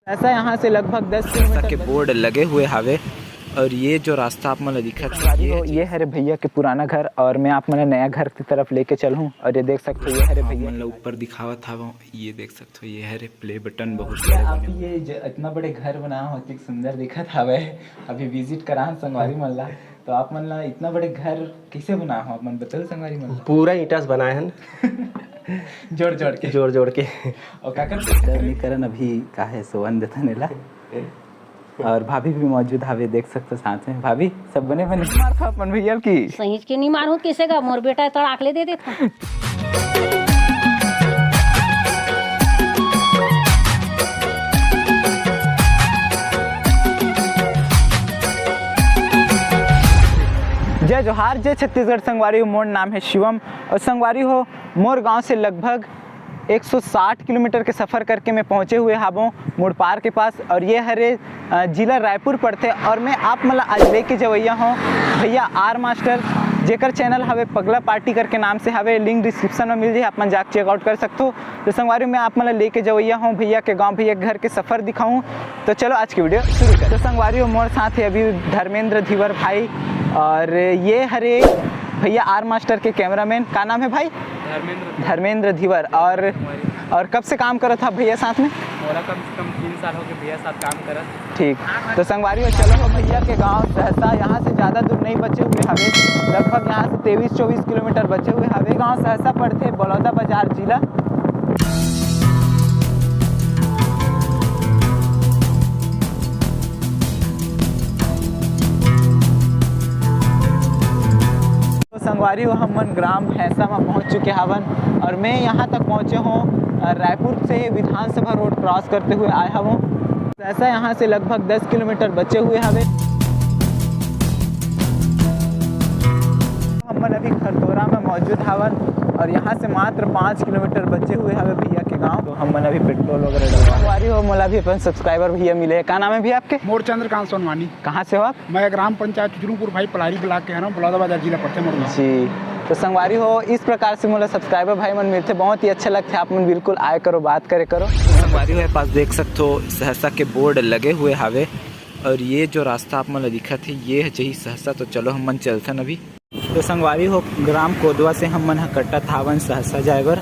ऐसा यहाँ से लगभग 10 किलोमीटर के बोर्ड लगे हुए हावे और ये जो रास्ता आप मन दिखत ये हरे भैया के पुराना घर और मैं आप मन नया घर की तरफ लेके चलूँ और ये देख सकते हो ये हरे भैया मन ऊपर दिखावत हवा ये देख सकते हो ये हरे प्ले बटन बहुत आप ये इतना बड़े घर बना हो इतनी सुंदर दिखत हवे अभी विजिट करा संगवारी मन ला तो आप मन ला इतना बड़े घर कैसे बना हो आप मन बताओ संगवारी मन पूरा ईटा से बनाए हैं जोड़ जोड़ के और का कर करन अभी का है सोवन देथन ला और भाभी भी मौजूद हावे देख सकते साथ में भाभी सब बने मार था अपन भैया की सही के नहीं मारू कैसे का मोर बेटा तड़ाक ले दे देता जय जोहार जय छत्तीसगढ़ संगवारी हो मोर नाम है शिवम और संगवारी हो मोर गांव से लगभग 160 किलोमीटर के सफ़र करके मैं पहुंचे हुए हाबों मोड़ पार के पास और ये हरे जिला रायपुर पड़ते और मैं आप मतलब आज लेके जवैया हूँ भैया आर मास्टर जेकर चैनल हवे पगला पार्टी करके नाम से हवे लिंक डिस्क्रिप्शन में मिल जाए आप मन जाके चेकआउट कर सकते हो तो संगवारी में आप मतलब लेके जवैया हूँ भैया के गाँव भैया के घर के सफ़र दिखाऊँ तो चलो आज की वीडियो शुरू कर तो संगवारी हो मोर साथ है अभी धर्मेंद्र धीवर भाई और ये हरे भैया आर मास्टर के कैमरामैन का नाम है भाई धर्मेंद्र धीवर और कब से काम करा था भैया साथ में मोला कम से कम 3 साल हो गए भैया साथ काम करत ठीक तो संगवारी हो चलो भैया के गांव सहसा यहाँ से ज़्यादा दूर नहीं बचे हुए हवे लगभग यहाँ से 23-24 किलोमीटर बचे हुए हवे गांव सहसा पड़ते बलौदा बाजार जिला संगवारी हो हमन ग्राम भैंसा में पहुंच चुके हवन और मैं यहाँ तक पहुँचे हूँ रायपुर से विधानसभा रोड क्रॉस करते हुए आया हूँ ऐसा यहाँ से लगभग 10 किलोमीटर बचे हुए हवे हमन अभी खरतोरा में मौजूद हवन और यहाँ से मात्र 5 किलोमीटर बचे हुए हवे भैया के गांव तो हमन अभी पेट्रोल वगैरह संगवारी हो मोला भी अपन सब्सक्राइबर भैया मिले का नाम है भैया आपके मोर चंद्रकांत सोनवानी कहाँ से हो आप मैं ग्राम पंचायत चुचरूपुर भाई पलारी ब्लॉक के है ना बलौदा बाजार जिला पड़ते मोर जी तो संगवारी हो इस प्रकार से मोला सब्सक्राइबर भाई मन मिलते बहुत ही अच्छा लगता है आप मन बिल्कुल आए करो बात करे करो संगवारी हो पास देख सकते हो सहसा के बोर्ड लगे हुए हावे और ये जो रास्ता आप मन दिखत है ये है चाहिए सहसा तो चलो हम मन चलथन अभी तो संगवारी हो ग्राम कोदवा से हम मन कट्टा थावन सहसा जाए बर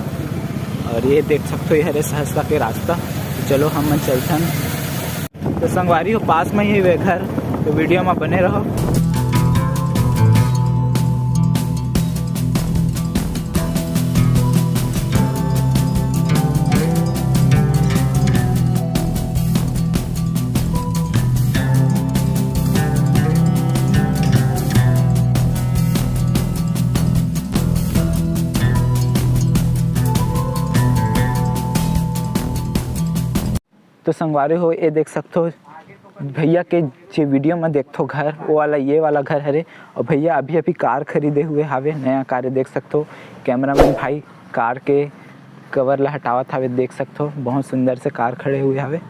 और ये देख सकते हो ये हरे सहसा के रास्ता तो चलो हम मन चलथन तो संगवारी हो पास में ही वे घर तो वीडियो में बने रहो तो संगवारी हो ये देख सकते हो भैया के जो वीडियो में देखते हो घर वो वाला ये वाला घर हरे और भैया अभी अभी कार खरीदे हुए हावे नया कार देख सकते हो कैमरामैन भाई कार के कवर ला हटावत हावे देख सकते हो बहुत सुंदर से कार खड़े हुए हावे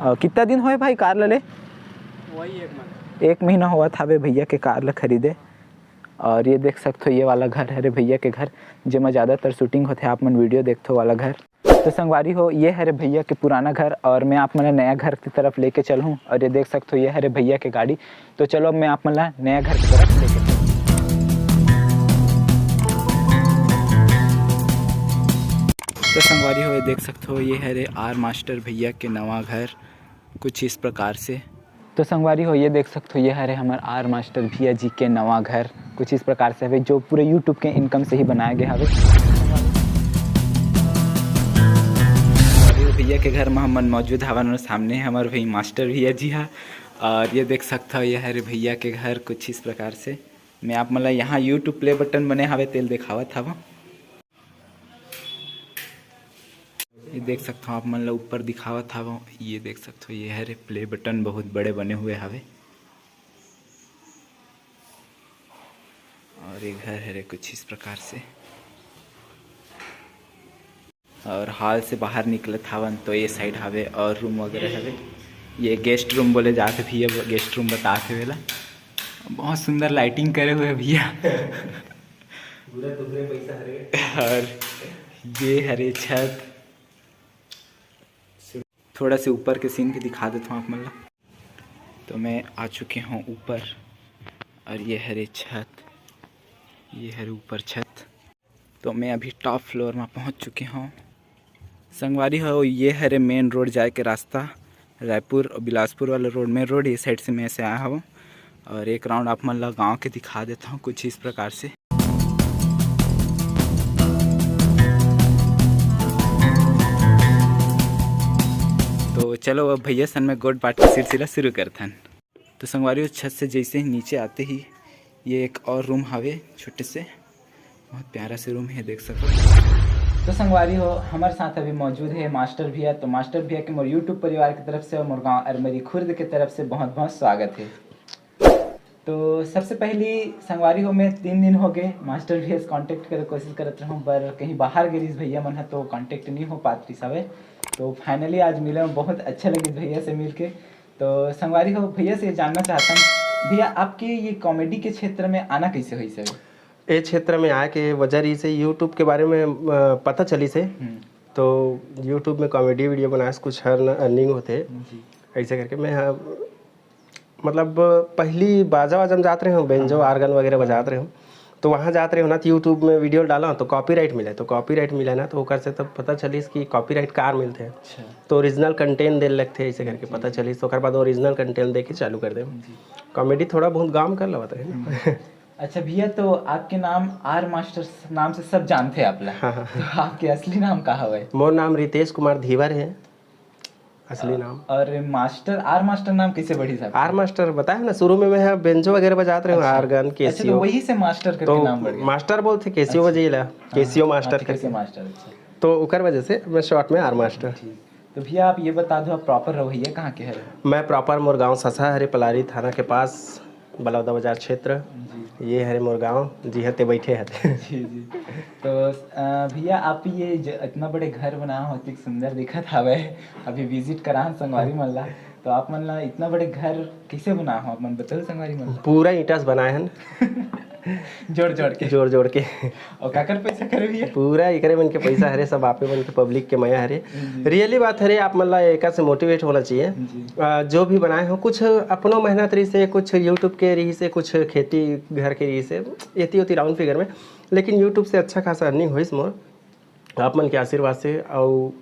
कितना दिन होए भाई कार ले वही 1 महीना हुआ था भैया के कार ला खरीदे और ये देख सकते हो ये वाला घर हरे भैया के घर जिसमें ज़्यादातर शूटिंग होते आप मन वीडियो देखते हो वाला घर तो संगवारी हो ये हरे भैया के पुराना घर और मैं आप मन नया घर की तरफ लेके चलूँ और ये देख सकते हो ये हरे भैया के गाड़ी तो चलो अब मैं आप मन नया घर की तरफ लेके तो संगवारी हो ये देख सकते हो ये हरे आर मास्टर भैया के नवा घर कुछ इस प्रकार से तो संगवारी हो ये देख सकते हो ये हरे हमारे आर मास्टर भैया जी के नवा घर कुछ इस प्रकार से हवे जो पूरे यूट्यूब के इनकम से ही बनाया गया हवे भैया के घर में हमन मौजूद हवन और सामने हमारे भाई मास्टर भैया जी है और ये देख सकता हो ये हरे भैया के घर कुछ इस प्रकार से मैं आप मतलब यहाँ यूट्यूब प्ले बटन बने हवे तेल दिखावत हवा ये देख सकते हो आप मतलब ऊपर दिखावत हवा ये देख सकते हो ये हरे प्ले बटन बहुत बड़े बने हुए हवे और ये घर हरे कुछ इस प्रकार से और हॉल से बाहर निकलत हवन तो ये साइड हवे और रूम वगैरह हवे ये गेस्ट रूम बोले जाते भैया गेस्ट रूम बताते वेला बहुत सुंदर लाइटिंग करे हुए भैया और ये हरे छत थोड़ा से ऊपर के सीन भी दिखा देता हूँ आप मतलब। तो मैं आ चुके हूँ ऊपर और ये है रे छत, ये है ऊपर छत। तो मैं अभी टॉप फ्लोर में पहुँच चुके हूँ। संगवारी हो ये है रे मेन रोड जाए के रास्ता, रायपुर और बिलासपुर वाला रोड में रोड, ये साइड से मैं ऐसे आया हूँ। और एक राउंड आप मतलब गांव के दिखा देता हूँ कुछ इस प्रकार से। तो चलो अब भैया सन में गोड पाट का सिलसिला शुरू करते हैं। तो संगवारी छत से जैसे ही नीचे आते ही ये एक और रूम हवे छोटे से, बहुत प्यारा से रूम है, देख सको। तो संगवारी हो हमारे साथ अभी मौजूद है मास्टर भैया। तो मास्टर भैया के मोर यूट्यूब परिवार की तरफ से और मोर गाँव अरमरी खुर्द की तरफ से बहुत बहुत स्वागत है। तो सबसे पहली संगवारी हो मैं 3 दिन हो गए मास्टर भैया से कांटेक्ट करे कोशिश करते रहूँ, पर कहीं बाहर गिरीस भैया मन है तो कांटेक्ट नहीं हो पाती सब। तो फाइनली आज मिले, बहुत अच्छा लगे भैया से मिल के। तो संगवारी हो भैया से जानना चाहता हूँ भैया आपके ये कॉमेडी के क्षेत्र में आना कैसे हुई सर? ये क्षेत्र में आए के वजह रही से यूट्यूब के बारे में पता चली से, तो यूट्यूब में कॉमेडी वीडियो बनाए से कुछ अर्निंग होते ऐसे करके मैं मतलब पहली बाजा वाजम जाते रहे हूँ, बेंजो आर्गन वगैरह बजाते रहे हूँ। तो वहाँ जाते रहे हो ना तो यूट्यूब में वीडियो डाला तो कॉपीराइट मिला, तो कॉपीराइट मिला ना तो ओकर से तब पता चली कि कॉपीराइट कार मिलते हैं। अच्छा। तो ओरिजिनल कंटेंट दे लगते ऐसे करके पता चली, तो ओकर बाद ओरिजिनल कंटेंट दे के चालू कर दे। कॉमेडी थोड़ा बहुत काम कर लगा है। अच्छा भैया, तो आपके नाम आर मास्टर नाम से सब जानते हैं आप लोग। हाँ। तो आपके असली नाम कहाँ है? मोर नाम रितेश कुमार धीवर है असली नाम। और मास्टर आर मास्टर नाम कैसे बढ़ी साहब? आर मास्टर बताया ना शुरू में मैं बेंजो वगैरह बजाते रहे हूँ। अच्छा। आर्गन केसियो। अच्छा, तो वही से मास्टर करके तो नाम बढ़ गया। मास्टर बोलते केसियो बजेला, केसियो मास्टर करके मास्टर। अच्छा। तो उकर वजह से मैं शॉर्ट में आर मास्टर। तो भैया आप ये बता दो आप प्रॉपर रवैया कहाँ के है? मैं प्रॉपर मोर गाँव ससा हरे पलारी थाना के पास बलौदा बाजार क्षेत्र, ये हरे मोर गाँव जी हते बैठे हते। जी जी। तो भैया आप ये इतना बड़े घर बना हो, इतनी सुंदर दिखत हवे, अभी विजिट करा संगवारी मल्ला, तो आप मन ला इतना बड़े घर कैसे बना हो आप मन बताओ संगवारी मन? पूरा ईंटा से बनाए हैं जोड़ जोड़ के। और काकर पैसा करे भैया? पूरा एकरे मन के पैसा हरे, सब आपे मन के पब्लिक के मया हरे। रियली बात हरे, आप मतलब एक से मोटिवेट होना चाहिए। जो भी बनाए हो कुछ अपनो मेहनत रही से, कुछ यूट्यूब के रही से, कुछ खेती घर के रही से, एती होती राउंड फिगर में, लेकिन यूट्यूब से अच्छा खासा अर्निंग होइस मोर आप मन के आशीर्वाद से। और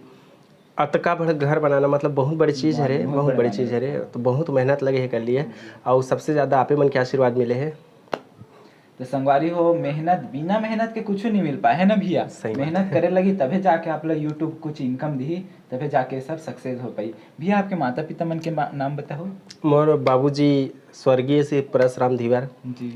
अतका बड़ा घर बनाना मतलब बहुत बड़ी चीज़ है रे, बहुत बड़ी चीज़ है रे। तो बहुत मेहनत लगे है कर लिए, और सबसे ज़्यादा आपे मन के आशीर्वाद मिले है। तो संगवारी हो मेहनत, बिना मेहनत के कुछ नहीं मिल पाए है ना भैया? मेहनत करे लगी तभी जाके आप लोग यूट्यूब कुछ इनकम दी, तभी जाके सब सक्सेस हो पाई। भैया आपके माता पिता मन के नाम बताओ। मोर बाबूजी स्वर्गीय श्री परशुराम धीवर जी,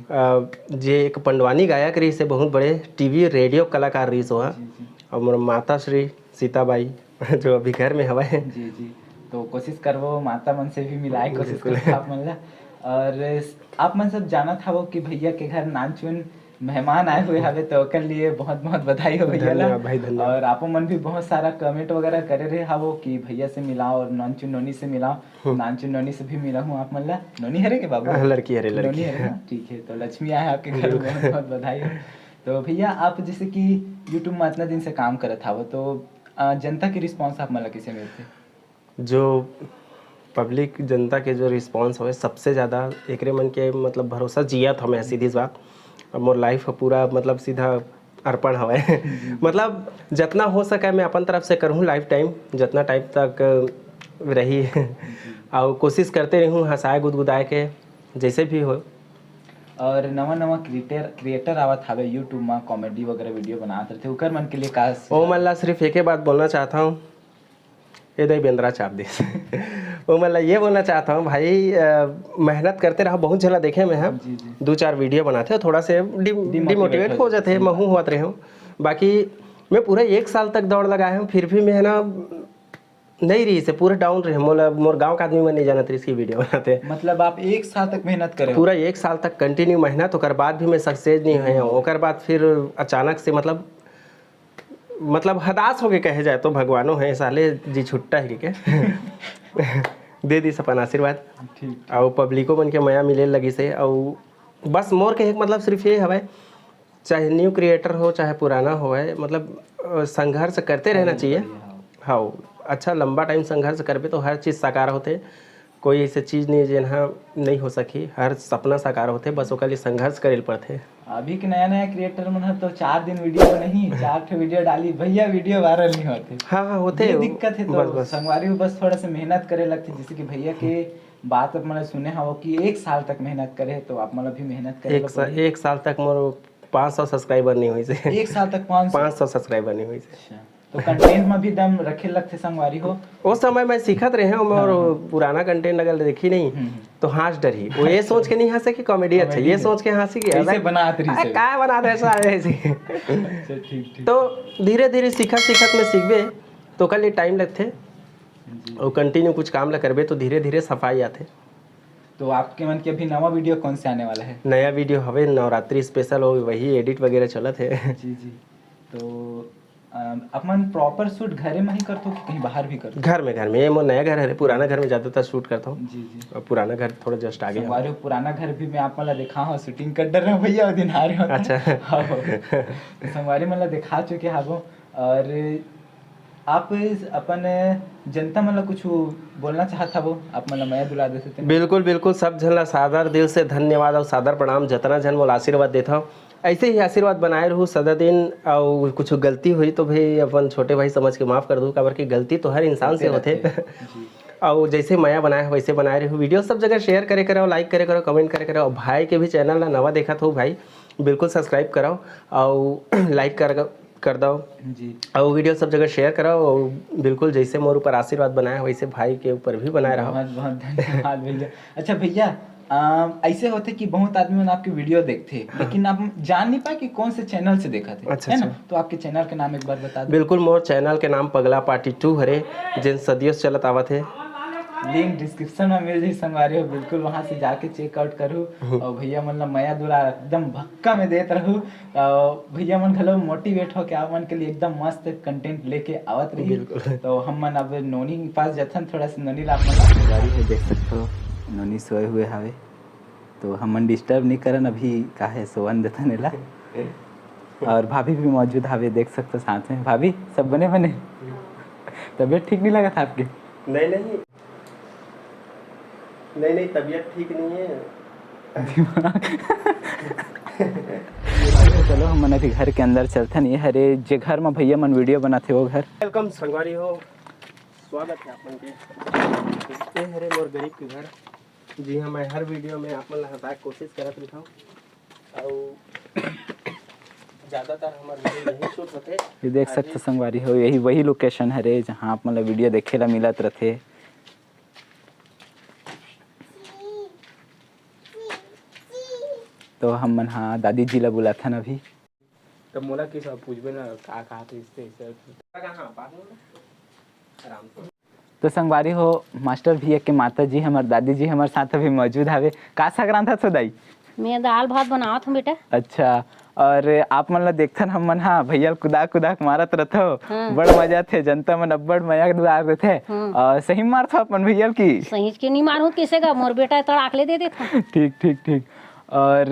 जे एक पंडवानी गायक रही से, बहुत बड़े टीवी रेडियो कलाकार रही सो। और मोर माता श्री सीताबाई जो अभी घर में हवा है। जी जी। तो कोशिश करवो माता मन से भी मिलाए कोशिश करो आप मन ला। और आप मन सब जाना था वो कि भैया के घर नानचुन मेहमान आए हुए हवे, तो ओकर लिए बहुत बहुत बधाई हो भैया ला। और आप मन भी बहुत सारा कमेंट वगैरह करे रहे हावो कि भैया से मिलाओ और नानचुन नोनी से मिलाओ। नानचुन नोनी से भी मिला हूँ आप मन ला। नोनी हरे के बाबू? लड़की हरे, लड़की हरे। ठीक है, तो लक्ष्मी आए आपके घर, बहुत बहुत बधाई हो। तो भैया आप जैसे कि यूट्यूब में इतना दिन से काम करत हावो, तो जनता की रिस्पॉन्स आप मन ला कैसे मिलते? जो पब्लिक जनता के जो रिस्पांस हो सबसे ज़्यादा एकरे मन के मतलब भरोसा जिया था मैं, सीधी बात। मोर लाइफ पूरा मतलब सीधा अर्पण हवे मतलब जितना हो सके मैं अपन तरफ से करूँ लाइफ टाइम, जितना टाइम तक रही और कोशिश करते रहूँ हंसाए गुदगुदाए के जैसे भी हो। और नवा क्रिएटर आवत हवे यूट्यूब में कॉमेडी वगैरह वीडियो बनाते रहते, ओकर मन के लिए का ओ मल्ला सिर्फ एक ही बात बोलना चाहता हूँ, ये दही बेंद्रा चाप दे वो मतलब ये बोलना चाहता हूँ भाई, मेहनत करते रहो। बहुत झला देखे मैं हम 2-4 वीडियो बनाते हो, थोड़ा से डिमोटिवेट हो जाते हैं, महू हुआ रहे हूँ। बाकी मैं पूरा 1 साल तक दौड़ लगाया हूँ, फिर भी मैं ना नहीं रही से पूरा डाउन रहे। मोर गाँव का आदमी में नहीं जाना था इसकी वीडियो बनाते। मतलब आप 1 साल तक मेहनत करे? पूरा 1 साल तक कंटिन्यू मेहनत, ओकर बाद भी मैं सक्सेस नहीं हुए हूँ। ओकर बाद फिर अचानक से मतलब हदास हो गए कहे जाए तो, भगवानों है साले जी छुट्टा है के दे दी अपन आशीर्वाद। और पब्लिको बन के मया मिले लगी से। और बस मोर के मतलब सिर्फ ये हवे, चाहे न्यू क्रिएटर हो चाहे पुराना हो, मतलब संघर्ष करते रहना चाहिए। हाँ, अच्छा लंबा टाइम संघर्ष करबे तो हर चीज़ साकार होते। कोई ऐसी चीज़ नहीं जेनहा नहीं हो सकी, हर सपना साकार होते, बस ओकर लिए संघर्ष करे पड़ते। अभी के नया नया क्रिएटर मन ह तो 4 दिन वीडियो नहीं 4 ठे वीडियो डाली भैया, वीडियो वायरल नहीं होते। हाँ होते, ये दिक्कत है। तो बस संगवारी को बस थोड़ा सा मेहनत करे लगती, जैसे कि भैया के बात आप मैंने सुने हो कि 1 साल तक मेहनत करे, तो आप मतलब भी मेहनत करे। 1 साल तक मोर 500 सब्सक्राइबर नहीं हुई से। 1 साल तक 500 सब्सक्राइबर नहीं हुई से। अच्छा, तो कंटेंट में भी दम रखे लगते संगवारी हो। उस समय मैं सीखत रहे हूँ और पुराना कंटेंट अगर देखी नहीं तो हंस डरी, वो ये सोच के नहीं हंसे कि कॉमेडी अच्छा, ये सोच के हंसी कि कैसे बनाते रही से क्या बनाते ऐसा ऐसे। अच्छा, ठीक ठीक। तो धीरे धीरे सीखत में सीखबे तो कल टाइम लगते और कंटिन्यू कुछ काम ला करबे तो धीरे धीरे सफाई आते। तो आपके मन के अभी नवा वीडियो कौन से आने वाला है? नया वीडियो हवे नवरात्रि स्पेशल हो, वही एडिट वगैरह चलत है। जी जी। तो अपन प्रॉपर शूट घरे में ही करते हो कि कहीं बाहर भी करते हो? घर में ये मोर नया घर है, पुराना घर में ज़्यादातर शूट करता हूँ। जी जी। और पुराना घर थोड़ा जस्ट आगे है। हमारे पुराना घर भी मैं आप मतलब देखा हूँ, शूटिंग कर डर रहे हो भैया, वो दिन आ रहे हो। अच्छा। हमारे मतलब दिखा चुके हैं वो। और आप अपन जनता मतलब कुछ बोलना चाहता वो आप मतलब मैं दुला दे सकते? बिल्कुल बिल्कुल, सब जन ला सादर दिल से धन्यवाद और सादर प्रणाम। जितना जन मोल आशीर्वाद देता हूँ ऐसे ही आशीर्वाद बनाए रहूँ सदा दिन। और कुछ गलती हुई तो भाई अपन छोटे भाई समझ के माफ़ कर दूँ, काबर की गलती तो हर इंसान से होते। और जैसे माया बनाया वैसे बनाए रहूँ। वीडियो सब जगह शेयर करे करो, लाइक करे करो, कमेंट करे करो। और भाई के भी चैनल ला नवा देखा तो भाई बिल्कुल सब्सक्राइब कराओ और लाइक कर दो जी। और वीडियो सब जगह शेयर कराओ। और बिल्कुल जैसे मोर ऊपर आशीर्वाद बनाया वैसे भाई के ऊपर भी बनाए रहो। बहुत बहुत धन्यवाद भैया। अच्छा भैया, ऐसे होते कि बहुत आदमी आपके वीडियो देखते लेकिन आप जान नहीं पाए कि कौन से चैनल से देखा थे। अच्छा, है ना? तो आपके चैनल के नाम एक बार बता दो। बिल्कुल, मोर चैनल के नाम पगला पार्टी 2 हरे, जिन सदियों से चलत आवत है। लिंक डिस्क्रिप्शन में मिल जाए संगवारी हो, बिल्कुल वहां से जाके चेकआउट करूँ। और भैया मतलब मया दुला एकदम भक्का में देते रहूँ। भैया मन घलो मोटिवेट हो के आप मन के लिए एकदम मस्त कंटेंट लेके आवत रही। तो हम मन अब नोनी के पास जथन थोड़ा सा नोनी ला संगवारी है, देख सकते हो नोनी सोए हुए हावे, तो हम डिस्टर्ब नहीं करन अभी काहे सोवन देता नेला। और भाभी भी मौजूद हावे, देख सकते हो साथ में। भाभी सब बने तबीयत ठीक नहीं लगा था आपकी? नहीं तबीयत ठीक नहीं है। चलो हम मन अभी घर के अंदर चलते नहीं हरे जे घर में भैया मन वीडियो बनाते वो घर। वेलकम संगवारी हो, स्वागत है आपन के। ये हरे मोर गरीब के घर। जी हाँ, मैं हर वीडियो में आप मन हंसाए कोशिश करत रहता हूँ और ज़्यादातर हमारे वीडियो यही शूट होते। ये देख सकते संगवारी हो, यही वही लोकेशन है रे जहाँ आप मतलब वीडियो देखे ला मिलत रहते। तो हम मन हाँ दादी जी ला बुला था ना अभी। तो मोला किस पूछबे ना का कहा थे इससे तो संगवारी हो, मास्टर भैया के माता जी हमारे दादी जी हमारे साथ अभी मौजूद हावे। का संक्रांत था दाई? मैं दाल भात बनावत हूँ बेटा। अच्छा, और आप मन ला देखथन हम मन हाँ भैया कुदा मारत रहथो। बड़ मजा थे, जनता मन अब्बड़ मजाक उड़ात रहथे। सही मारथो अपन भैया की? सही के नहीं मारू किसे का मोर बेटा तड़ाक ले दे देता। ठीक। और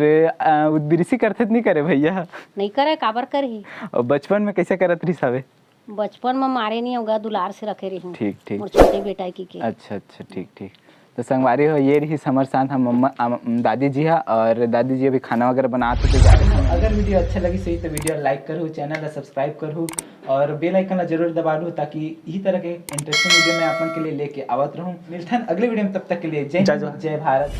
उद्दृशी करते नहीं करे भैया? नहीं करे, काबर करही। और बचपन में कैसे करत रही सावे? बचपन में मारे नहीं होगा, दुलार से रखे रही। ठीक मोर छोटे बेटा की के। अच्छा ठीक। तो संगवारी हो, ये रही समर साथ हम मम्मा दादी जी है। और दादी जी अभी खाना वगैरह बनाते थे जा रहे हैं। अगर वीडियो अच्छा लगी सही तो वीडियो लाइक करूँ, चैनल सब्सक्राइब करूँ और बेल आइकन जरूर दबा दूँ ताकि इसी तरह के इंटरेस्टिंग वीडियो मैं अपन के लिए लेके आवत रहूँ। मिलते हैं अगले वीडियो में, तब तक के लिए जय भारत।